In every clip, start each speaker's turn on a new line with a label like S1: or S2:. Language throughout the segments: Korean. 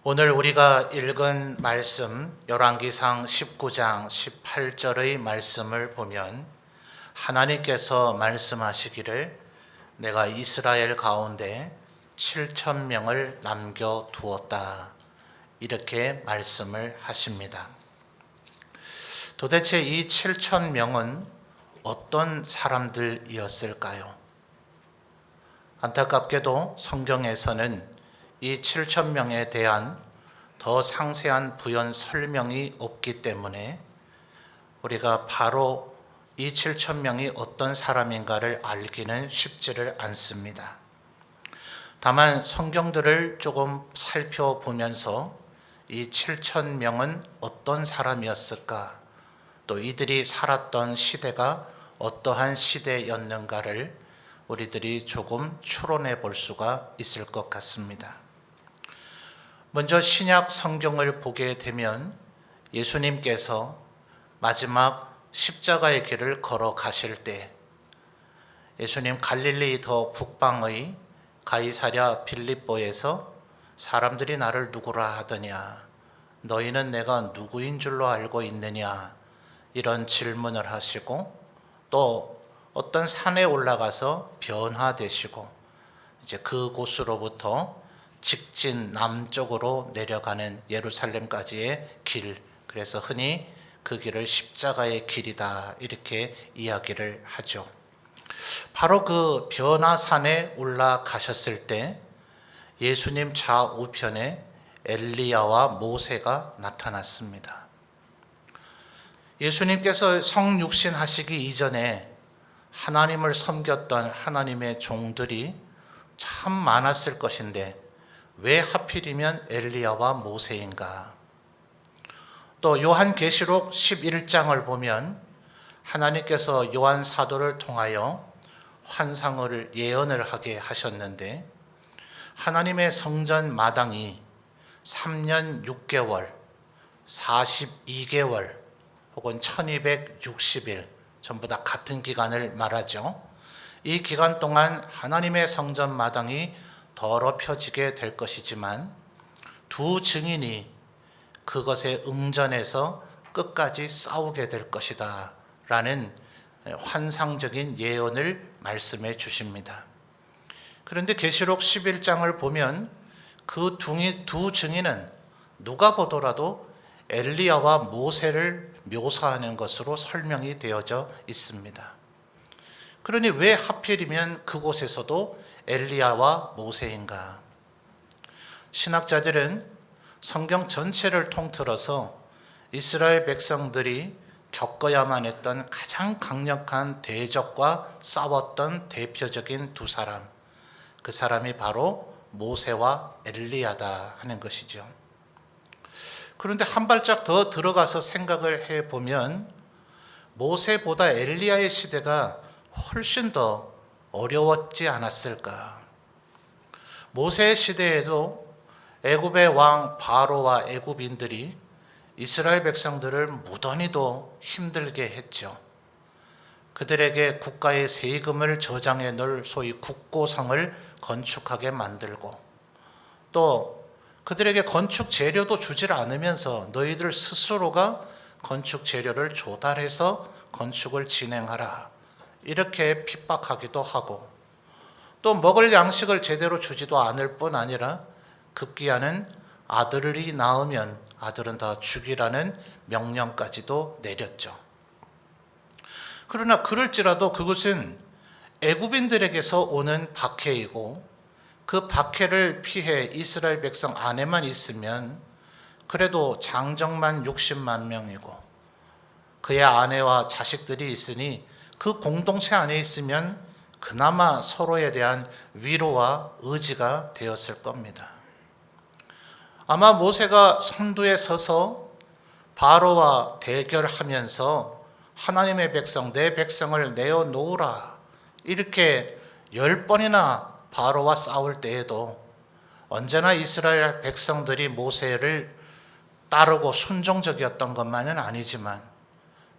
S1: 오늘 우리가 읽은 말씀 열왕기상 19장 18절의 말씀을 보면 하나님께서 말씀하시기를 내가 이스라엘 가운데 7,000명을 남겨두었다 이렇게 말씀을 하십니다. 도대체 이 7,000명은 어떤 사람들이었을까요? 안타깝게도 성경에서는 이 7,000명에 대한 더 상세한 부연 설명이 없기 때문에 우리가 바로 이 7,000명이 어떤 사람인가를 알기는 쉽지를 않습니다. 다만 성경들을 조금 살펴보면서 이 7,000명은 어떤 사람이었을까, 또 이들이 살았던 시대가 어떠한 시대였는가를 우리들이 조금 추론해 볼 수가 있을 것 같습니다. 먼저 신약 성경을 보게 되면 예수님께서 마지막 십자가의 길을 걸어가실 때 예수님 갈릴리 더 북방의 가이사랴 빌립보에서 사람들이 나를 누구라 하더냐, 너희는 내가 누구인 줄로 알고 있느냐, 이런 질문을 하시고 또 어떤 산에 올라가서 변화되시고 이제 그곳으로부터 직진 남쪽으로 내려가는 예루살렘까지의 길, 그래서 흔히 그 길을 십자가의 길이다 이렇게 이야기를 하죠. 바로 그 변화산에 올라가셨을 때 예수님 좌우편에 엘리야와 모세가 나타났습니다. 예수님께서 성육신 하시기 이전에 하나님을 섬겼던 하나님의 종들이 참 많았을 것인데 왜 하필이면 엘리야와 모세인가? 또 요한계시록 11장을 보면 하나님께서 요한 사도를 통하여 환상을 예언을 하게 하셨는데 하나님의 성전 마당이 3년 6개월, 42개월 혹은 1260일 전부 다 같은 기간을 말하죠. 이 기간 동안 하나님의 성전 마당이 더럽혀지게 될 것이지만 두 증인이 그것에 응전해서 끝까지 싸우게 될 것이다 라는 환상적인 예언을 말씀해 주십니다. 그런데 계시록 11장을 보면 그 두 증인은 누가 보더라도 엘리야와 모세를 묘사하는 것으로 설명이 되어져 있습니다. 그러니 왜 하필이면 그곳에서도 엘리야와 모세인가? 신학자들은 성경 전체를 통틀어서 이스라엘 백성들이 겪어야만 했던 가장 강력한 대적과 싸웠던 대표적인 두 사람, 그 사람이 바로 모세와 엘리야다 하는 것이죠. 그런데 한 발짝 더 들어가서 생각을 해보면 모세보다 엘리야의 시대가 훨씬 더 어려웠지 않았을까? 모세의 시대에도 애굽의 왕 바로와 애굽인들이 이스라엘 백성들을 무던히도 힘들게 했죠. 그들에게 국가의 세금을 저장해 놓을 소위 국고성을 건축하게 만들고 또 그들에게 건축 재료도 주질 않으면서 너희들 스스로가 건축 재료를 조달해서 건축을 진행하라 이렇게 핍박하기도 하고 또 먹을 양식을 제대로 주지도 않을 뿐 아니라 급기야는 아들이 낳으면 아들은 다 죽이라는 명령까지도 내렸죠. 그러나 그럴지라도 그것은 애굽인들에게서 오는 박해이고 그 박해를 피해 이스라엘 백성 안에만 있으면 그래도 장정만 60만 명이고 그의 아내와 자식들이 있으니 그 공동체 안에 있으면 그나마 서로에 대한 위로와 의지가 되었을 겁니다. 아마 모세가 선두에 서서 바로와 대결하면서 하나님의 백성, 내 백성을 내어놓으라 이렇게 10번이나 바로와 싸울 때에도 언제나 이스라엘 백성들이 모세를 따르고 순종적이었던 것만은 아니지만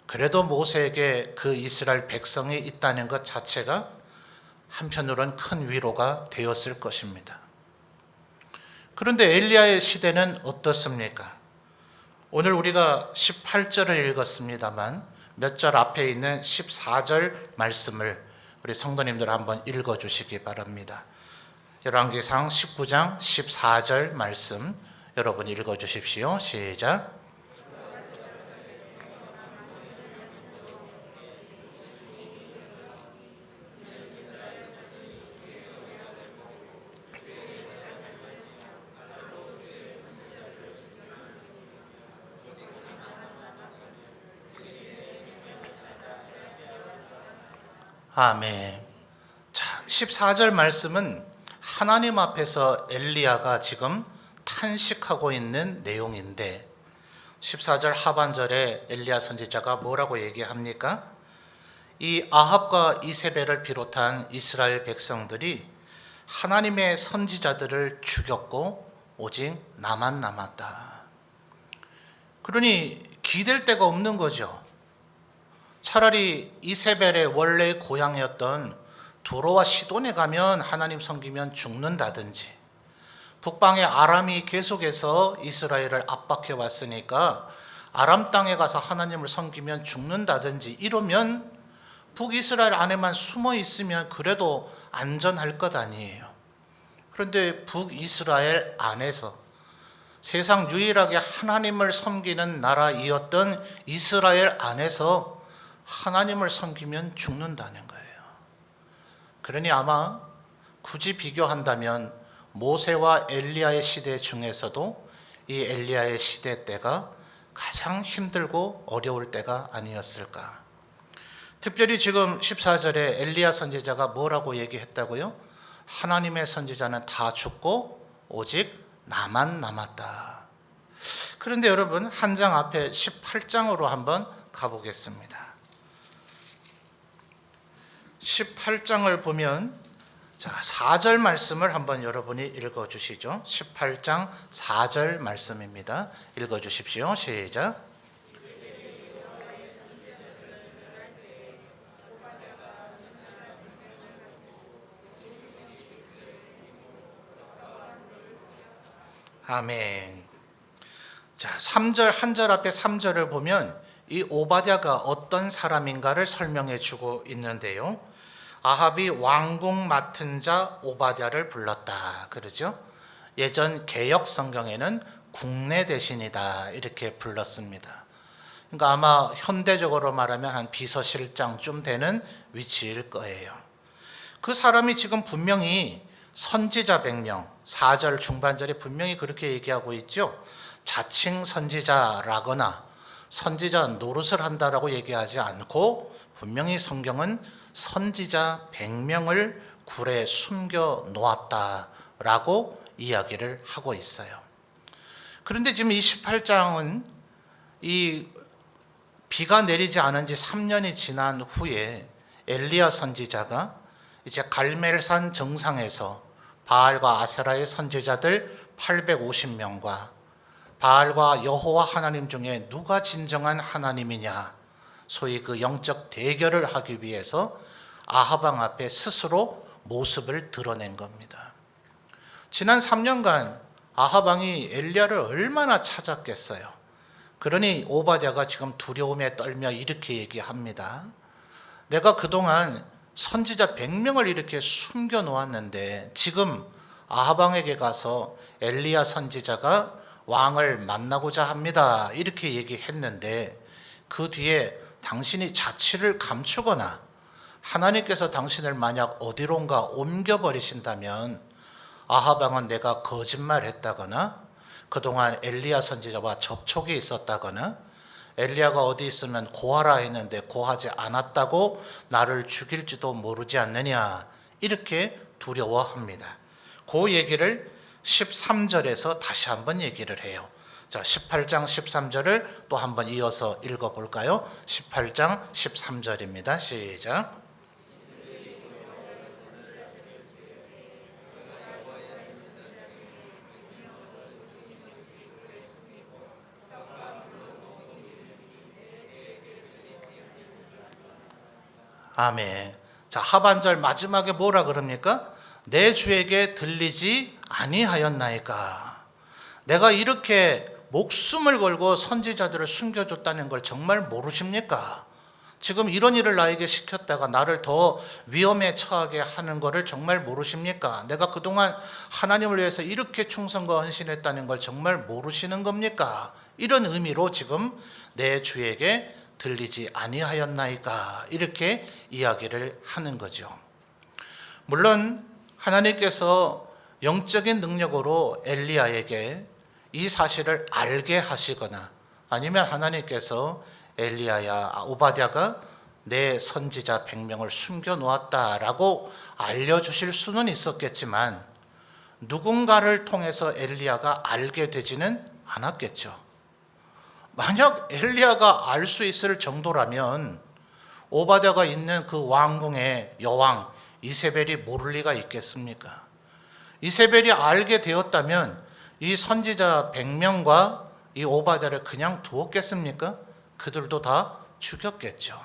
S1: 그래도 모세에게 그 이스라엘 백성이 있다는 것 자체가 한편으로는 큰 위로가 되었을 것입니다. 그런데 엘리야의 시대는 어떻습니까? 오늘 우리가 18절을 읽었습니다만 몇 절 앞에 있는 14절 말씀을 우리 성도님들 한번 읽어주시기 바랍니다. 열왕기상 19장 14절 말씀 여러분 읽어주십시오. 시작. 아멘. 자, 14절 말씀은 하나님 앞에서 엘리야가 지금 탄식하고 있는 내용인데 14절 하반절에 엘리야 선지자가 뭐라고 얘기합니까? 이 아합과 이세벨을 비롯한 이스라엘 백성들이 하나님의 선지자들을 죽였고 오직 나만 남았다. 그러니 기댈 데가 없는 거죠. 차라리 이세벨의 원래 고향이었던 두로와 시돈에 가면 하나님 섬기면 죽는다든지, 북방의 아람이 계속해서 이스라엘을 압박해 왔으니까 아람 땅에 가서 하나님을 섬기면 죽는다든지 이러면 북이스라엘 안에만 숨어 있으면 그래도 안전할 것 아니에요. 그런데 북이스라엘 안에서 세상 유일하게 하나님을 섬기는 나라이었던 이스라엘 안에서 하나님을 섬기면 죽는다는 거예요. 그러니 아마 굳이 비교한다면 모세와 엘리야의 시대 중에서도 이 엘리야의 시대 때가 가장 힘들고 어려울 때가 아니었을까. 특별히 지금 14절에 엘리야 선지자가 뭐라고 얘기했다고요? 하나님의 선지자는 다 죽고 오직 나만 남았다. 그런데 여러분 한 장 앞에 18장으로 한번 가보겠습니다. 18장을 보면 자, 4절 말씀을 한번 여러분이 읽어주시죠. 18장 4절 말씀입니다. 읽어주십시오. 시작. 아멘. 자, 3절 한 절 앞에 3절을 보면 이 오바댜가 어떤 사람인가를 설명해 주고 있는데요. 아합이 왕궁 맡은 자 오바댜를 불렀다 그러죠. 예전 개역 성경에는 국내 대신이다 이렇게 불렀습니다. 그러니까 아마 현대적으로 말하면 한 비서실장쯤 되는 위치일 거예요. 그 사람이 지금 분명히 선지자 100명, 4절 중반절에 분명히 그렇게 얘기하고 있죠. 자칭 선지자라거나 선지자 노릇을 한다라고 얘기하지 않고 분명히 성경은 선지자 100명을 굴에 숨겨 놓았다라고 이야기를 하고 있어요. 그런데 지금 이 18장은 이 비가 내리지 않은 지 3년이 지난 후에 엘리야 선지자가 이제 갈멜산 정상에서 바알과 아세라의 선지자들 850명과 바알과 여호와 하나님 중에 누가 진정한 하나님이냐 소위 그 영적 대결을 하기 위해서 아합 왕 앞에 스스로 모습을 드러낸 겁니다. 지난 3년간 아합 왕이 엘리야를 얼마나 찾았겠어요. 그러니 오바댜가 지금 두려움에 떨며 이렇게 얘기합니다. 내가 그동안 선지자 100명을 이렇게 숨겨 놓았는데 지금 아합 왕에게 가서 엘리야 선지자가 왕을 만나고자 합니다 이렇게 얘기했는데 그 뒤에 당신이 자취를 감추거나 하나님께서 당신을 만약 어디론가 옮겨버리신다면 아합 왕은 내가 거짓말했다거나 그동안 엘리야 선지자와 접촉이 있었다거나 엘리야가 어디 있으면 고하라 했는데 고하지 않았다고 나를 죽일지도 모르지 않느냐 이렇게 두려워합니다. 그 얘기를 13절에서 다시 한번 얘기를 해요. 자, 18장 13절을 또 한번 이어서 읽어볼까요? 18장 13절입니다. 시작. 아멘. 자, 하반절 마지막에 뭐라 그럽니까? 내 주에게 들리지 아니하였나이까. 내가 이렇게 목숨을 걸고 선지자들을 숨겨줬다는 걸 정말 모르십니까? 지금 이런 일을 나에게 시켰다가 나를 더 위험에 처하게 하는 것을 정말 모르십니까? 내가 그동안 하나님을 위해서 이렇게 충성과 헌신했다는 걸 정말 모르시는 겁니까? 이런 의미로 지금 내 주에게 들리지 아니하였나이까? 이렇게 이야기를 하는 거죠. 물론 하나님께서 영적인 능력으로 엘리야에게 이 사실을 알게 하시거나 아니면 하나님께서 엘리야야, 오바댜가 내 선지자 100명을 숨겨놓았다라고 알려주실 수는 있었겠지만 누군가를 통해서 엘리야가 알게 되지는 않았겠죠. 만약 엘리야가 알 수 있을 정도라면 오바댜가 있는 그 왕궁의 여왕 이세벨이 모를 리가 있겠습니까? 이세벨이 알게 되었다면 이 선지자 100명과 이 오바댜를 그냥 두었겠습니까? 그들도 다 죽였겠죠.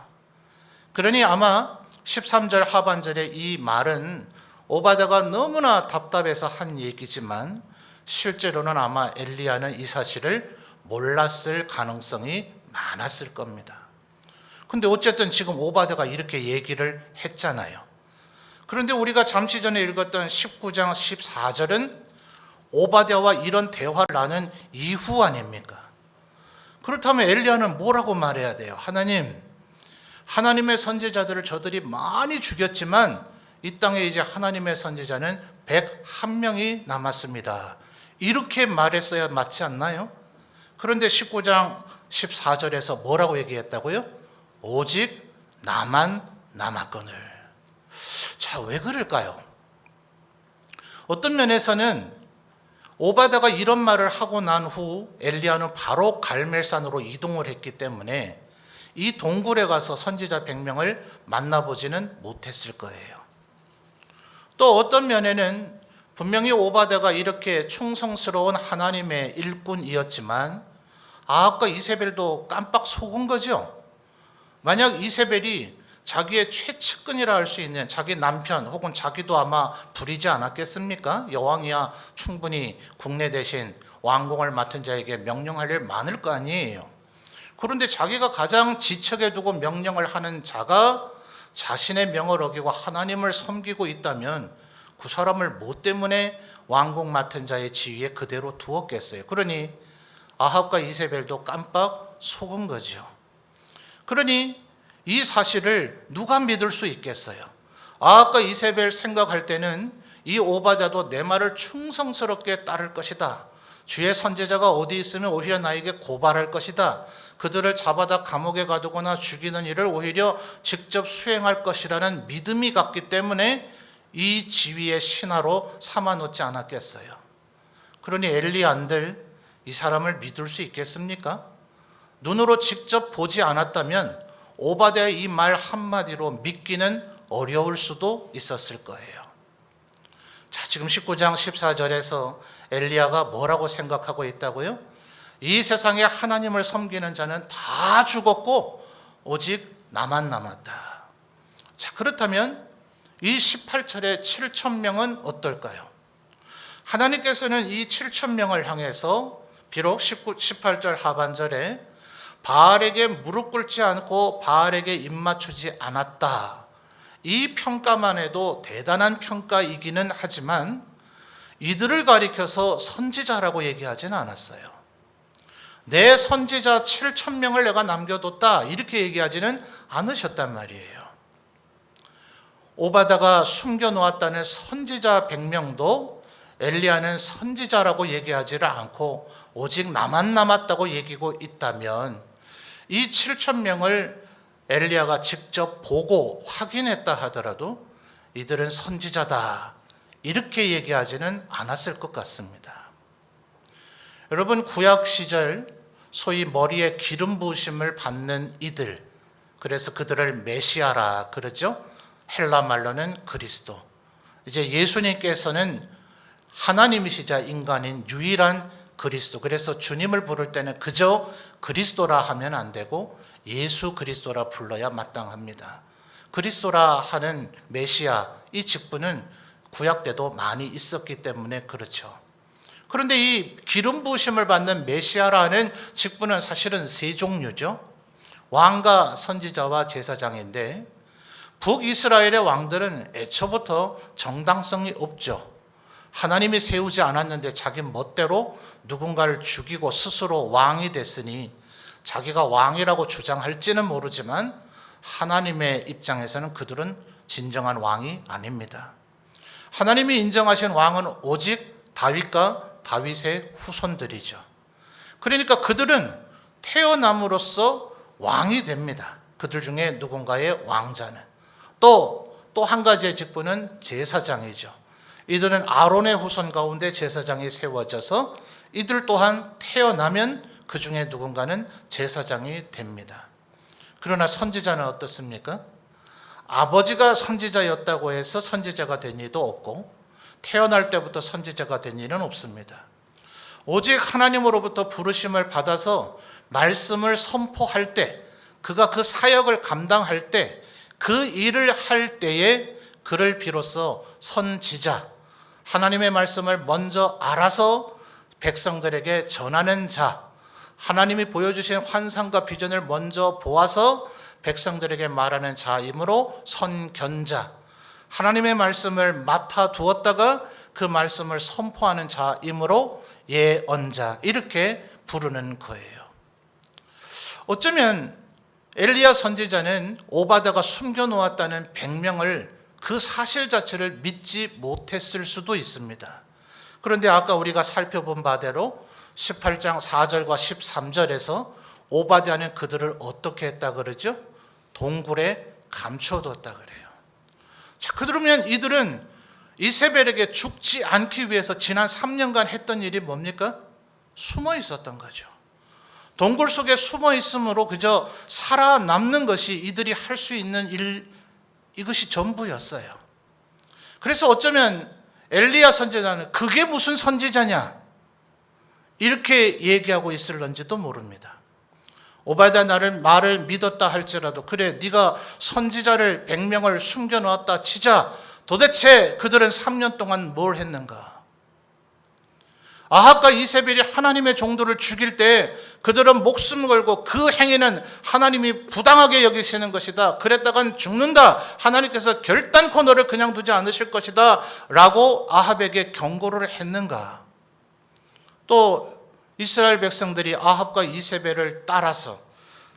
S1: 그러니 아마 13절 하반절의 이 말은 오바댜가 너무나 답답해서 한 얘기지만 실제로는 아마 엘리야는 이 사실을 몰랐을 가능성이 많았을 겁니다. 근데 어쨌든 지금 오바댜가 이렇게 얘기를 했잖아요. 그런데 우리가 잠시 전에 읽었던 19장 14절은 오바댜와 이런 대화를 나눈 이후 아닙니까? 그렇다면 엘리야는 뭐라고 말해야 돼요? 하나님의 선지자들을 저들이 많이 죽였지만 이 땅에 이제 하나님의 선지자는 101명이 남았습니다. 이렇게 말했어야 맞지 않나요? 그런데 19장 14절에서 뭐라고 얘기했다고요? 오직 나만 남았거늘. 자, 왜 그럴까요? 어떤 면에서는 오바댜가 이런 말을 하고 난 후 엘리야는 바로 갈멜산으로 이동을 했기 때문에 이 동굴에 가서 선지자 100명을 만나보지는 못했을 거예요. 또 어떤 면에는 분명히 오바댜가 이렇게 충성스러운 하나님의 일꾼이었지만 아합과 이세벨도 깜빡 속은 거죠. 만약 이세벨이 자기의 최측근이라 할 수 있는 자기 남편 혹은 자기도 아마 부리지 않았겠습니까? 여왕이야 충분히 국내 대신 왕궁을 맡은 자에게 명령할 일 많을 거 아니에요. 그런데 자기가 가장 지척에 두고 명령을 하는 자가 자신의 명을 어기고 하나님을 섬기고 있다면 그 사람을 뭐 때문에 왕궁 맡은 자의 지위에 그대로 두었겠어요. 그러니 아합과 이세벨도 깜빡 속은 거죠. 그러니 이 사실을 누가 믿을 수 있겠어요? 아합과 이세벨 생각할 때는 이 오바댜도 내 말을 충성스럽게 따를 것이다. 주의 선지자가 어디 있으면 오히려 나에게 고발할 것이다. 그들을 잡아다 감옥에 가두거나 죽이는 일을 오히려 직접 수행할 것이라는 믿음이 갔기 때문에 이 지위의 신하로 삼아놓지 않았겠어요. 그러니 엘리야들 이 사람을 믿을 수 있겠습니까? 눈으로 직접 보지 않았다면 오바댜의 이 말 한마디로 믿기는 어려울 수도 있었을 거예요. 자, 지금 19장 14절에서 엘리야가 뭐라고 생각하고 있다고요? 이 세상에 하나님을 섬기는 자는 다 죽었고 오직 나만 남았다. 자, 그렇다면 이 18절의 7,000명은 어떨까요? 하나님께서는 이 7,000명을 향해서 비록 18절 하반절에 바알에게 무릎 꿇지 않고 바알에게 입맞추지 않았다. 이 평가만 해도 대단한 평가이기는 하지만 이들을 가리켜서 선지자라고 얘기하지는 않았어요. 내 선지자 7,000명을 내가 남겨뒀다 이렇게 얘기하지는 않으셨단 말이에요. 오바댜가 숨겨놓았다는 선지자 100명도 엘리야는 선지자라고 얘기하지를 않고 오직 나만 남았다고 얘기하고 있다면 이 7,000명을 엘리야가 직접 보고 확인했다 하더라도 이들은 선지자다 이렇게 얘기하지는 않았을 것 같습니다. 여러분, 구약 시절 소위 머리에 기름 부으심을 받는 이들, 그래서 그들을 메시아라 그러죠. 헬라 말로는 그리스도. 이제 예수님께서는 하나님이시자 인간인 유일한 그리스도. 그래서 주님을 부를 때는 그저 그리스도라 하면 안 되고 예수 그리스도라 불러야 마땅합니다. 그리스도라 하는 메시아 이 직분은 구약 때도 많이 있었기 때문에 그렇죠. 그런데 이 기름 부으심을 받는 메시아라는 직분은 사실은 세 종류죠. 왕과 선지자와 제사장인데 북이스라엘의 왕들은 애초부터 정당성이 없죠. 하나님이 세우지 않았는데 자기 멋대로 누군가를 죽이고 스스로 왕이 됐으니 자기가 왕이라고 주장할지는 모르지만 하나님의 입장에서는 그들은 진정한 왕이 아닙니다. 하나님이 인정하신 왕은 오직 다윗과 다윗의 후손들이죠. 그러니까 그들은 태어남으로써 왕이 됩니다. 그들 중에 누군가의 왕자는. 또 한 가지의 직분은 제사장이죠. 이들은 아론의 후손 가운데 제사장이 세워져서 이들 또한 태어나면 그 중에 누군가는 제사장이 됩니다. 그러나 선지자는 어떻습니까? 아버지가 선지자였다고 해서 선지자가 된 일도 없고 태어날 때부터 선지자가 된 일은 없습니다. 오직 하나님으로부터 부르심을 받아서 말씀을 선포할 때, 그가 그 사역을 감당할 때, 그 일을 할 때에 그를 비로소 선지자, 하나님의 말씀을 먼저 알아서 백성들에게 전하는 자, 하나님이 보여주신 환상과 비전을 먼저 보아서 백성들에게 말하는 자이므로 선견자, 하나님의 말씀을 맡아 두었다가 그 말씀을 선포하는 자이므로 예언자, 이렇게 부르는 거예요. 어쩌면 엘리야 선지자는 오바다가 숨겨놓았다는 백명을, 그 사실 자체를 믿지 못했을 수도 있습니다. 그런데 아까 우리가 살펴본 바대로 18장 4절과 13절에서 오바댜는 그들을 어떻게 했다 그러죠? 동굴에 감춰뒀다 그래요. 자, 그러면 이들은 이세벨에게 죽지 않기 위해서 지난 3년간 했던 일이 뭡니까? 숨어 있었던 거죠. 동굴 속에 숨어 있음으로 그저 살아남는 것이 이들이 할 수 있는 일, 이것이 전부였어요. 그래서 어쩌면 엘리야 선지자는 그게 무슨 선지자냐, 이렇게 얘기하고 있을런지도 모릅니다. 오바댜 나를 말을 믿었다 할지라도, 그래 네가 선지자를 100명을 숨겨놓았다 치자, 도대체 그들은 3년 동안 뭘 했는가? 아합과 이세벨이 하나님의 종들을 죽일 때 그들은 목숨 걸고 그 행위는 하나님이 부당하게 여기시는 것이다, 그랬다간 죽는다, 하나님께서 결단코 너를 그냥 두지 않으실 것이다 라고 아합에게 경고를 했는가? 또 이스라엘 백성들이 아합과 이세벨을 따라서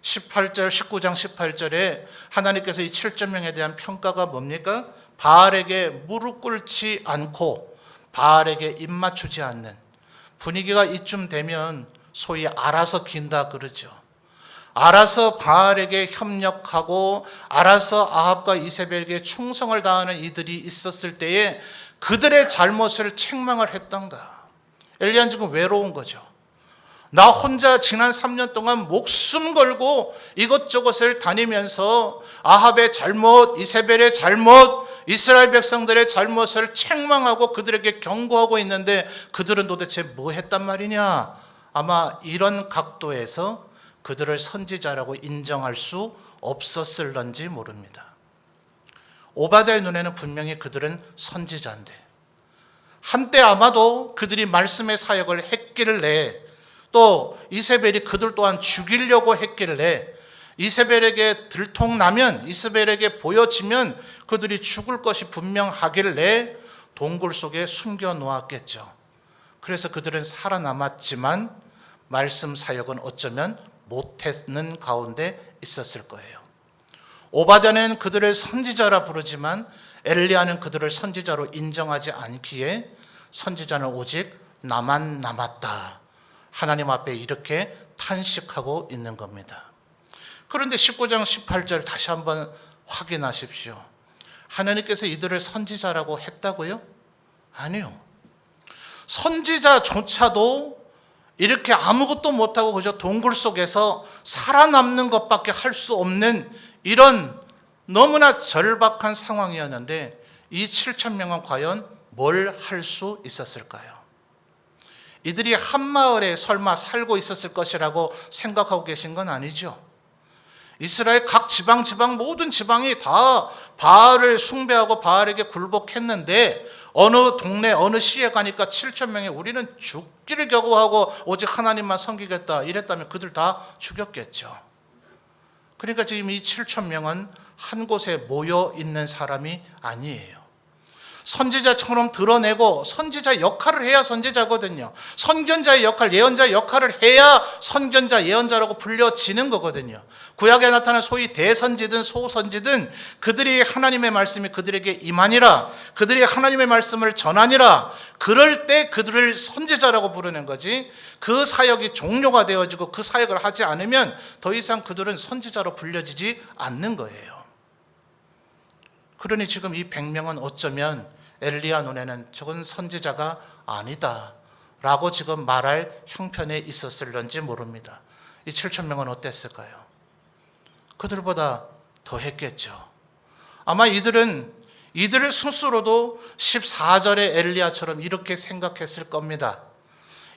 S1: 19장 18절에 하나님께서 이 7,000명에 대한 평가가 뭡니까? 바알에게 무릎 꿇지 않고 바알에게 입 맞추지 않는, 분위기가 이쯤 되면 소위 알아서 긴다 그러죠. 알아서 바알에게 협력하고 알아서 아합과 이세벨에게 충성을 다하는 이들이 있었을 때에 그들의 잘못을 책망을 했던가? 엘리야는 지금 외로운 거죠. 나 혼자 지난 3년 동안 목숨 걸고 이것저것을 다니면서 아합의 잘못, 이세벨의 잘못, 이스라엘 백성들의 잘못을 책망하고 그들에게 경고하고 있는데 그들은 도대체 뭐 했단 말이냐? 아마 이런 각도에서 그들을 선지자라고 인정할 수 없었을런지 모릅니다. 오바댜의 눈에는 분명히 그들은 선지자인데, 한때 아마도 그들이 말씀의 사역을 했길래, 또 이세벨이 그들 또한 죽이려고 했길래, 이세벨에게 들통나면, 이세벨에게 보여지면 그들이 죽을 것이 분명하길래 동굴 속에 숨겨 놓았겠죠. 그래서 그들은 살아남았지만 말씀 사역은 어쩌면 못했는 가운데 있었을 거예요. 오바댜는 그들을 선지자라 부르지만 엘리야는 그들을 선지자로 인정하지 않기에 선지자는 오직 나만 남았다, 하나님 앞에 이렇게 탄식하고 있는 겁니다. 그런데 19장 18절 다시 한번 확인하십시오. 하나님께서 이들을 선지자라고 했다고요? 아니요. 선지자조차도 이렇게 아무것도 못하고 그저 동굴 속에서 살아남는 것밖에 할 수 없는 이런 너무나 절박한 상황이었는데 이 7,000명은 과연 뭘 할 수 있었을까요? 이들이 한 마을에 설마 살고 있었을 것이라고 생각하고 계신 건 아니죠. 이스라엘 각 지방 모든 지방이 다 바알을 숭배하고 바알에게 굴복했는데 어느 동네 어느 시에 가니까 7천 명이 우리는 죽기를 각오하고 오직 하나님만 섬기겠다 이랬다면 그들 다 죽였겠죠. 그러니까 지금 이 7천 명은 한 곳에 모여 있는 사람이 아니에요. 선지자처럼 드러내고 선지자 역할을 해야 선지자거든요. 선견자의 역할, 예언자의 역할을 해야 선견자, 예언자라고 불려지는 거거든요. 구약에 나타난 소위 대선지든 소선지든 그들이 하나님의 말씀이 그들에게 임하니라, 그들이 하나님의 말씀을 전하니라, 그럴 때 그들을 선지자라고 부르는 거지, 그 사역이 종료가 되어지고 그 사역을 하지 않으면 더 이상 그들은 선지자로 불려지지 않는 거예요. 그러니 지금 이 100명은 어쩌면 엘리야 눈에는 저건 선지자가 아니다 라고 지금 말할 형편에 있었을런지 모릅니다. 이 7천 명은 어땠을까요? 그들보다 더 했겠죠. 아마 이들 스스로도 14절의 엘리야처럼 이렇게 생각했을 겁니다.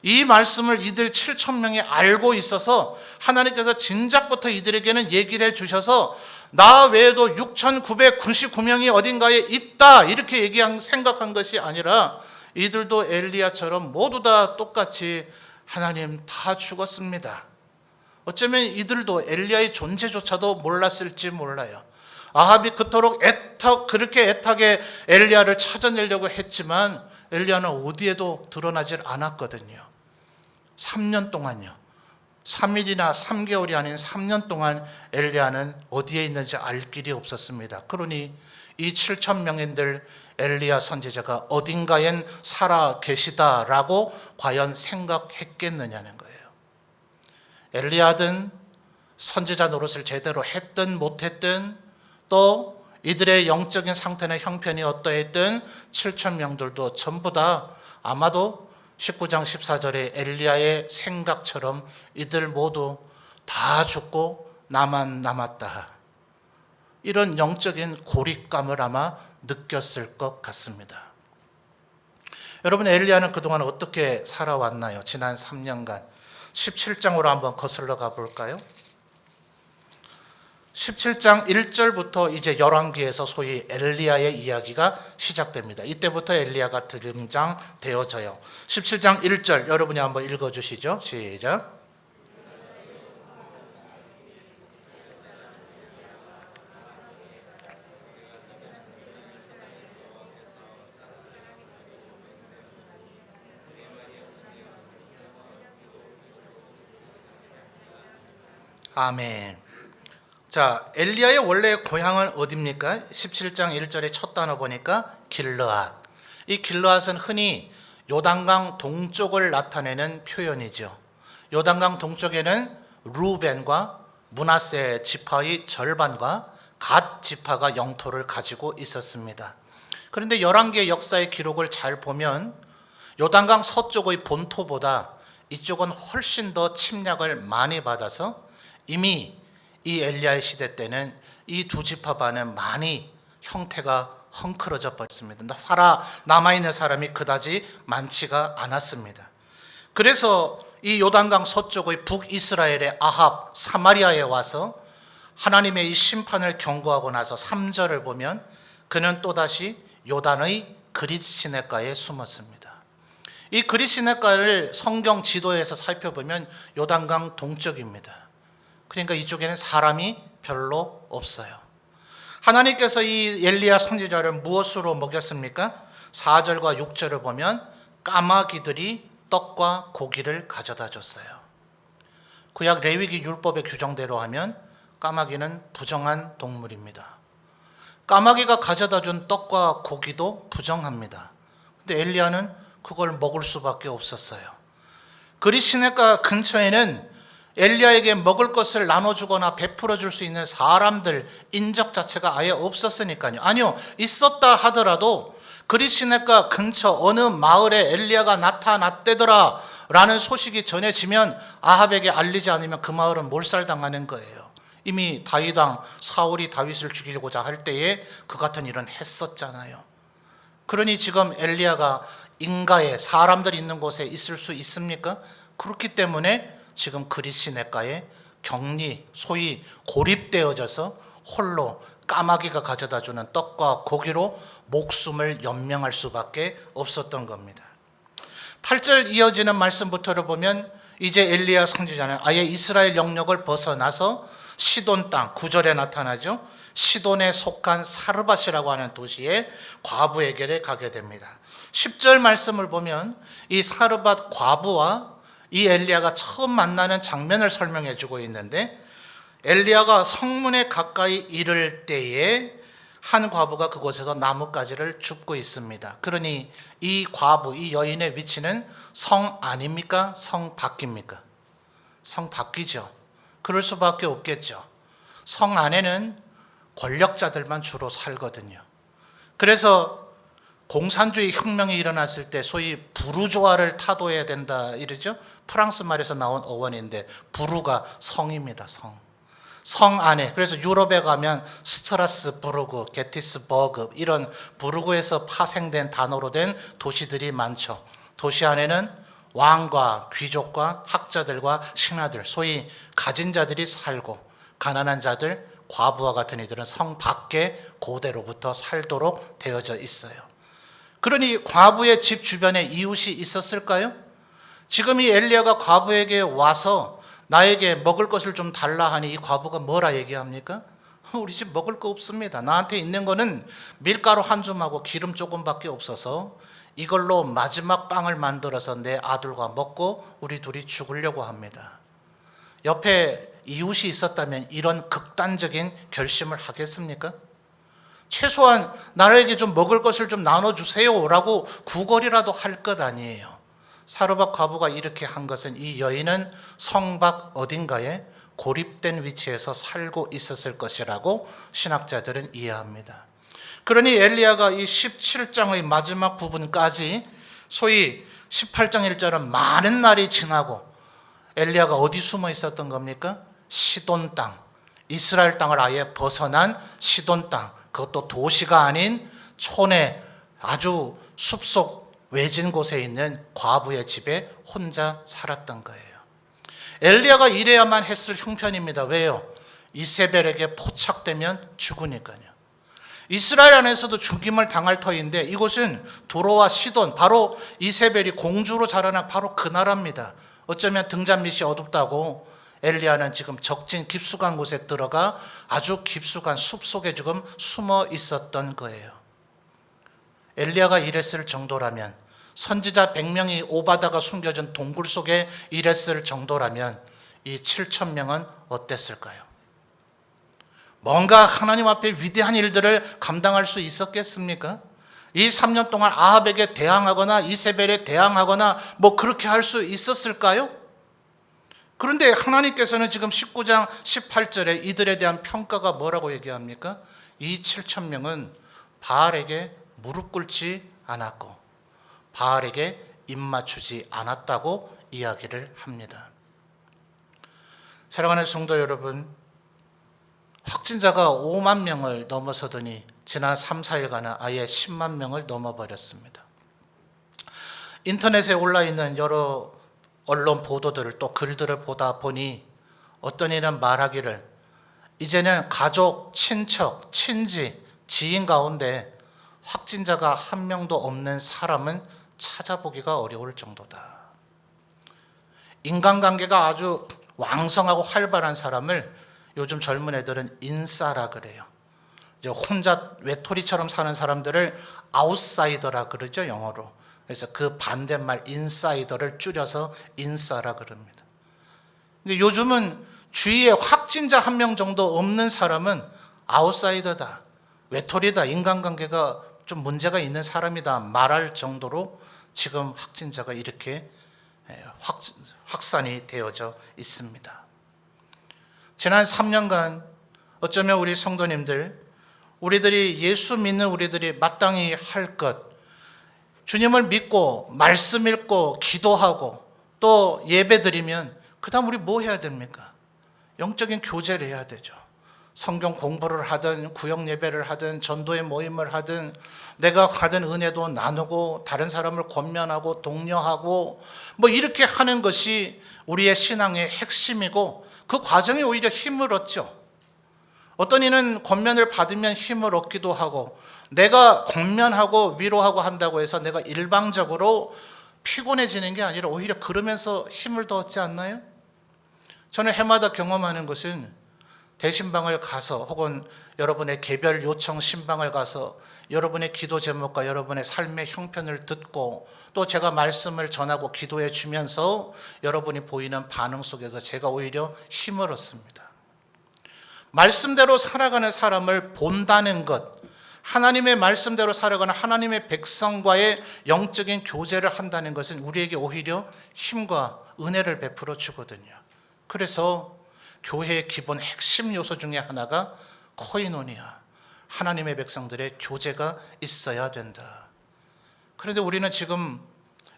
S1: 이 말씀을 이들 7천 명이 알고 있어서 하나님께서 진작부터 이들에게는 얘기를 해주셔서 나 외에도 6,999명이 어딘가에 있다 이렇게 생각한 것이 아니라 이들도 엘리야처럼 모두 다 똑같이 하나님 다 죽었습니다. 어쩌면 이들도 엘리야의 존재조차도 몰랐을지 몰라요. 아합이 그토록 그렇게 애타게 엘리야를 찾아내려고 했지만 엘리야는 어디에도 드러나질 않았거든요. 3년 동안요. 3일이나 3개월이 아닌 3년 동안 엘리야는 어디에 있는지 알 길이 없었습니다. 그러니 이 7천 명인들 엘리야 선지자가 어딘가엔 살아 계시다라고 과연 생각했겠느냐는 거예요. 엘리야든 선지자 노릇을 제대로 했든 못했든 또 이들의 영적인 상태나 형편이 어떠했든 7천 명들도 전부 다 아마도 19장 14절에 엘리야의 생각처럼 이들 모두 다 죽고 나만 남았다. 이런 영적인 고립감을 아마 느꼈을 것 같습니다. 여러분, 엘리야는 그동안 어떻게 살아왔나요? 지난 3년간. 17장으로 한번 거슬러 가볼까요? 17장 1절부터 이제 열왕기에서 소위 엘리야의 이야기가 시작됩니다. 이때부터 엘리야가 등장되어져요. 17장 1절 여러분이 한번 읽어주시죠. 시작. 아멘. 자, 엘리야의 원래 고향은 어디입니까? 17장 1절의 첫 단어 보니까 길르앗. 이 길르앗은 흔히 요단강 동쪽을 나타내는 표현이죠. 요단강 동쪽에는 루벤과 므낫세 지파의 절반과 갓 지파가 영토를 가지고 있었습니다. 그런데 열왕기의 역사의 기록을 잘 보면 요단강 서쪽의 본토보다 이쪽은 훨씬 더 침략을 많이 받아서 이미 이 엘리야의 시대 때는 이 두 지파반은 많이 형태가 헝클어져 버렸습니다. 남아있는 사람이 그다지 많지가 않았습니다. 그래서 이 요단강 서쪽의 북이스라엘의 아합 사마리아에 와서 하나님의 이 심판을 경고하고 나서 3절을 보면 그는 또다시 요단의 그릿 시냇가에 숨었습니다. 이 그릿 시냇가를 성경 지도에서 살펴보면 요단강 동쪽입니다. 그러니까 이쪽에는 사람이 별로 없어요. 하나님께서 이 엘리야 선지자를 무엇으로 먹였습니까? 4절과 6절을 보면 까마귀들이 떡과 고기를 가져다 줬어요. 구약 레위기 율법의 규정대로 하면 까마귀는 부정한 동물입니다. 까마귀가 가져다 준 떡과 고기도 부정합니다. 근데 엘리야는 그걸 먹을 수밖에 없었어요. 그릿 시냇가 근처에는 엘리야에게 먹을 것을 나눠주거나 베풀어 줄 수 있는 사람들, 인적 자체가 아예 없었으니까요. 아니요, 있었다 하더라도 그릿 시냇가 근처 어느 마을에 엘리야가 나타났대더라 라는 소식이 전해지면 아합에게 알리지 않으면 그 마을은 몰살당하는 거예요. 이미 다윗왕 사울이 다윗을 죽이고자 할 때에 그 같은 일은 했었잖아요. 그러니 지금 엘리야가 인가에 사람들이 있는 곳에 있을 수 있습니까? 그렇기 때문에 지금 그릿 시냇가에 격리, 소위 고립되어져서 홀로 까마귀가 가져다 주는 떡과 고기로 목숨을 연명할 수밖에 없었던 겁니다. 8절 이어지는 말씀부터를 보면 이제 엘리야 선지자는 아예 이스라엘 영역을 벗어나서 시돈 땅, 9절에 나타나죠. 시돈에 속한 사르밧이라고 하는 도시에 과부에게 가게 됩니다. 10절 말씀을 보면 이 사르밧 과부와 이 엘리야가 처음 만나는 장면을 설명해 주고 있는데, 엘리야가 성문에 가까이 이를 때에 한 과부가 그곳에서 나뭇가지를 줍고 있습니다. 그러니 이 과부, 이 여인의 위치는 성 안입니까? 성 밖입니까? 성 밖이죠. 그럴 수밖에 없겠죠. 성 안에는 권력자들만 주로 살거든요. 그래서 공산주의 혁명이 일어났을 때 소위 부르조아를 타도해야 된다 이러죠. 프랑스 말에서 나온 어원인데 부르가 성입니다. 성 안에, 그래서 유럽에 가면 스트라스부르크, 게티스버그 이런 부르크에서 파생된 단어로 된 도시들이 많죠. 도시 안에는 왕과 귀족과 학자들과 신하들, 소위 가진 자들이 살고, 가난한 자들, 과부와 같은 이들은 성 밖에 고대로부터 살도록 되어져 있어요. 그러니 과부의 집 주변에 이웃이 있었을까요? 지금 이 엘리야가 과부에게 와서 나에게 먹을 것을 좀 달라 하니 이 과부가 뭐라 얘기합니까? 우리 집 먹을 거 없습니다. 나한테 있는 거는 밀가루 한 줌하고 기름 조금밖에 없어서 이걸로 마지막 빵을 만들어서 내 아들과 먹고 우리 둘이 죽으려고 합니다. 옆에 이웃이 있었다면 이런 극단적인 결심을 하겠습니까? 최소한 나에게 좀 먹을 것을 좀 나눠주세요 라고 구걸이라도 할 것 아니에요. 사르밧 과부가 이렇게 한 것은 이 여인은 성 밖 어딘가에 고립된 위치에서 살고 있었을 것이라고 신학자들은 이해합니다. 그러니 엘리야가 이 17장의 마지막 부분까지, 소위 18장 1절은 많은 날이 지나고 엘리야가 어디 숨어 있었던 겁니까? 시돈 땅, 이스라엘 땅을 아예 벗어난 시돈 땅, 그것도 도시가 아닌 촌에 아주 숲속 외진 곳에 있는 과부의 집에 혼자 살았던 거예요. 엘리야가 이래야만 했을 형편입니다. 왜요? 이세벨에게 포착되면 죽으니까요. 이스라엘 안에서도 죽임을 당할 터인데 이곳은 도로와 시돈, 바로 이세벨이 공주로 자라난 바로 그 나라입니다. 어쩌면 등잔밑이 어둡다고 엘리야는 지금 적진 깊숙한 곳에 들어가 아주 깊숙한 숲속에 지금 숨어 있었던 거예요. 엘리야가 이랬을 정도라면, 선지자 100명이 오바다가 숨겨진 동굴 속에 이랬을 정도라면 이 7,000명은 어땠을까요? 뭔가 하나님 앞에 위대한 일들을 감당할 수 있었겠습니까? 이 3년 동안 아합에게 대항하거나 이세벨에 대항하거나 뭐 그렇게 할 수 있었을까요? 그런데 하나님께서는 지금 19장 18절에 이들에 대한 평가가 뭐라고 얘기합니까? 이 7,000명은 바알에게 무릎 꿇지 않았고 바알에게 입맞추지 않았다고 이야기를 합니다. 사랑하는 성도 여러분, 확진자가 5만 명을 넘어서더니 지난 3, 4일간은 아예 10만 명을 넘어버렸습니다. 인터넷에 올라있는 여러 언론 보도들을 또 글들을 보다 보니 어떤 이는 말하기를 이제는 가족, 친척, 친지, 지인 가운데 확진자가 한 명도 없는 사람은 찾아보기가 어려울 정도다. 인간관계가 아주 왕성하고 활발한 사람을 요즘 젊은 애들은 인싸라 그래요. 이제 혼자 외톨이처럼 사는 사람들을 아웃사이더라 그러죠, 영어로. 그래서 그 반대말 인사이더를 줄여서 인싸라 그럽니다. 근데 요즘은 주위에 확진자 한 명 정도 없는 사람은 아웃사이더다, 외톨이다, 인간관계가 좀 문제가 있는 사람이다 말할 정도로 지금 확진자가 이렇게 확산이 되어져 있습니다. 지난 3년간 어쩌면 우리 성도님들, 우리들이 예수 믿는 우리들이 마땅히 할 것, 주님을 믿고 말씀 읽고 기도하고 또 예배 드리면 그 다음 우리 뭐 해야 됩니까? 영적인 교제를 해야 되죠. 성경 공부를 하든 구역 예배를 하든 전도의 모임을 하든 내가 받은 은혜도 나누고 다른 사람을 권면하고 독려하고 뭐 이렇게 하는 것이 우리의 신앙의 핵심이고 그 과정에 오히려 힘을 얻죠. 어떤 이는 권면을 받으면 힘을 얻기도 하고, 내가 권면하고 위로하고 한다고 해서 내가 일방적으로 피곤해지는 게 아니라 오히려 그러면서 힘을 더 얻지 않나요? 저는 해마다 경험하는 것은 대신방을 가서 혹은 여러분의 개별 요청 신방을 가서 여러분의 기도 제목과 여러분의 삶의 형편을 듣고 또 제가 말씀을 전하고 기도해 주면서 여러분이 보이는 반응 속에서 제가 오히려 힘을 얻습니다. 말씀대로 살아가는 사람을 본다는 것, 하나님의 말씀대로 살아가는 하나님의 백성과의 영적인 교제를 한다는 것은 우리에게 오히려 힘과 은혜를 베풀어 주거든요. 그래서 교회의 기본 핵심 요소 중에 하나가 코이노니아, 하나님의 백성들의 교제가 있어야 된다. 그런데 우리는 지금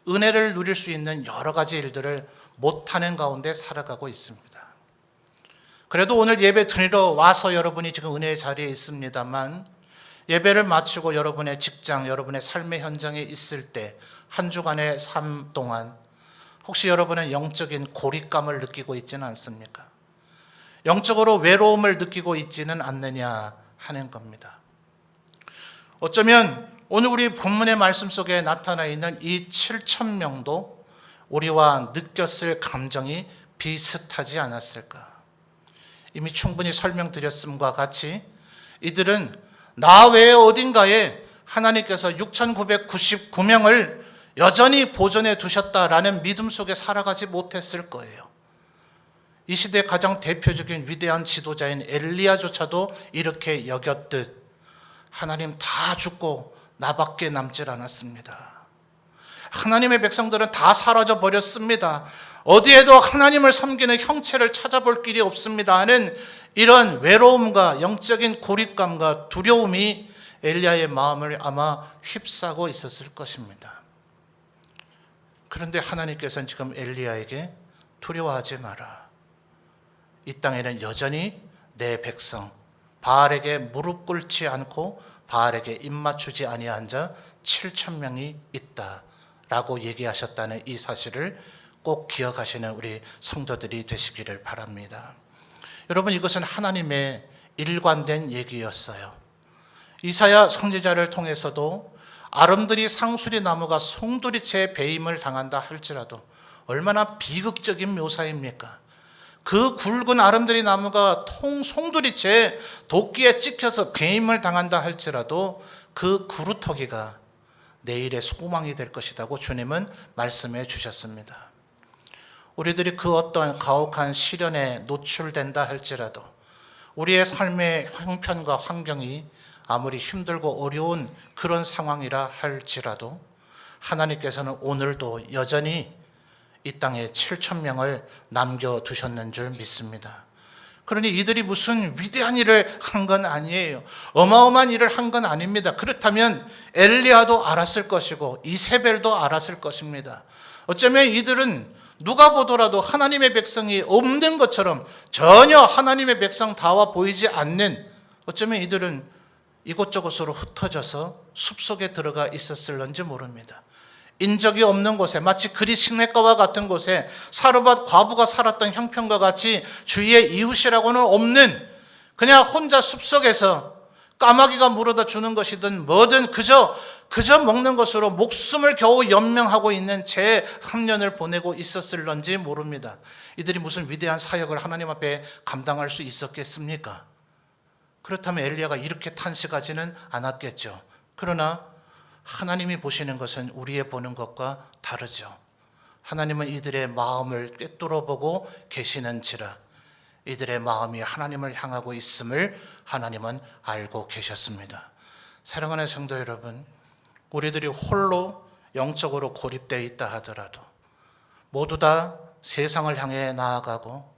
S1: 은혜를 누릴 수 있는 여러 가지 일들을 못하는 가운데 살아가고 있습니다. 그래도 오늘 예배 드리러 와서 여러분이 지금 은혜의 자리에 있습니다만, 예배를 마치고 여러분의 직장, 여러분의 삶의 현장에 있을 때 한 주간의 삶 동안 혹시 여러분은 영적인 고립감을 느끼고 있지는 않습니까? 영적으로 외로움을 느끼고 있지는 않느냐 하는 겁니다. 어쩌면 오늘 우리 본문의 말씀 속에 나타나 있는 이 7,000명도 우리와 느꼈을 감정이 비슷하지 않았을까? 이미 충분히 설명드렸음과 같이 이들은 나 외에 어딘가에 하나님께서 6,999명을 여전히 보존해 두셨다라는 믿음 속에 살아가지 못했을 거예요. 이 시대의 가장 대표적인 위대한 지도자인 엘리야조차도 이렇게 여겼듯 하나님 다 죽고 나밖에 남질 않았습니다. 하나님의 백성들은 다 사라져 버렸습니다. 어디에도 하나님을 섬기는 형체를 찾아볼 길이 없습니다 하는 이런 외로움과 영적인 고립감과 두려움이 엘리야의 마음을 아마 휩싸고 있었을 것입니다. 그런데 하나님께서는 지금 엘리야에게 두려워하지 마라. 이 땅에는 여전히 내 백성 바알에게 무릎 꿇지 않고 바알에게 입 맞추지 아니한 자 7,000명이 있다라고 얘기하셨다는 이 사실을 꼭 기억하시는 우리 성도들이 되시기를 바랍니다. 여러분, 이것은 하나님의 일관된 얘기였어요. 이사야 선지자를 통해서도 아름드리 상수리 나무가 송두리째 배임을 당한다 할지라도 얼마나 비극적인 묘사입니까? 그 굵은 아름드리 나무가 송두리째 도끼에 찍혀서 배임을 당한다 할지라도 그 구루터기가 내일의 소망이 될 것이라고 주님은 말씀해 주셨습니다. 우리들이 그 어떤 가혹한 시련에 노출된다 할지라도 우리의 삶의 형편과 환경이 아무리 힘들고 어려운 그런 상황이라 할지라도 하나님께서는 오늘도 여전히 이 땅에 7,000명을 남겨두셨는 줄 믿습니다. 그러니 이들이 무슨 위대한 일을 한 건 아니에요. 어마어마한 일을 한 건 아닙니다. 그렇다면 엘리야도 알았을 것이고 이세벨도 알았을 것입니다. 어쩌면 이들은 누가 보더라도 하나님의 백성이 없는 것처럼 전혀 하나님의 백성다워 보이지 않는, 어쩌면 이들은 이곳저곳으로 흩어져서 숲속에 들어가 있었을런지 모릅니다. 인적이 없는 곳에, 마치 그리 시냇가와 같은 곳에 사르밧 과부가 살았던 형편과 같이 주위에 이웃이라고는 없는, 그냥 혼자 숲속에서 까마귀가 물어다 주는 것이든 뭐든 그저 먹는 것으로 목숨을 겨우 연명하고 있는 채 3년을 보내고 있었을런지 모릅니다. 이들이 무슨 위대한 사역을 하나님 앞에 감당할 수 있었겠습니까? 그렇다면 엘리야가 이렇게 탄식하지는 않았겠죠. 그러나 하나님이 보시는 것은 우리의 보는 것과 다르죠. 하나님은 이들의 마음을 꿰뚫어 보고 계시는지라 이들의 마음이 하나님을 향하고 있음을 하나님은 알고 계셨습니다. 사랑하는 성도 여러분, 우리들이 홀로 영적으로 고립되어 있다 하더라도 모두 다 세상을 향해 나아가고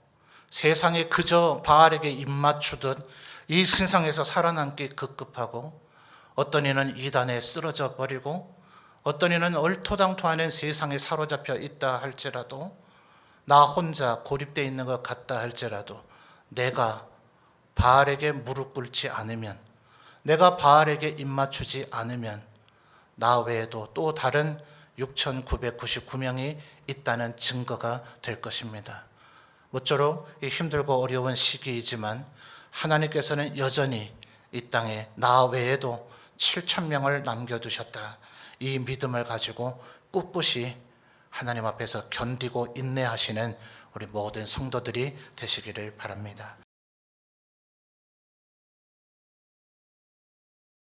S1: 세상에 그저 바알에게 입맞추듯 이 세상에서 살아남기 급급하고, 어떤 이는 이단에 쓰러져 버리고 어떤 이는 얼토당토하는 세상에 사로잡혀 있다 할지라도, 나 혼자 고립되어 있는 것 같다 할지라도 내가 바알에게 무릎 꿇지 않으면, 내가 바알에게 입맞추지 않으면 나 외에도 또 다른 6,999명이 있다는 증거가 될 것입니다. 모쪼록 이 힘들고 어려운 시기이지만 하나님께서는 여전히 이 땅에 나 외에도 7,000명을 남겨두셨다. 이 믿음을 가지고 꿋꿋이 하나님 앞에서 견디고 인내하시는 우리 모든 성도들이 되시기를 바랍니다.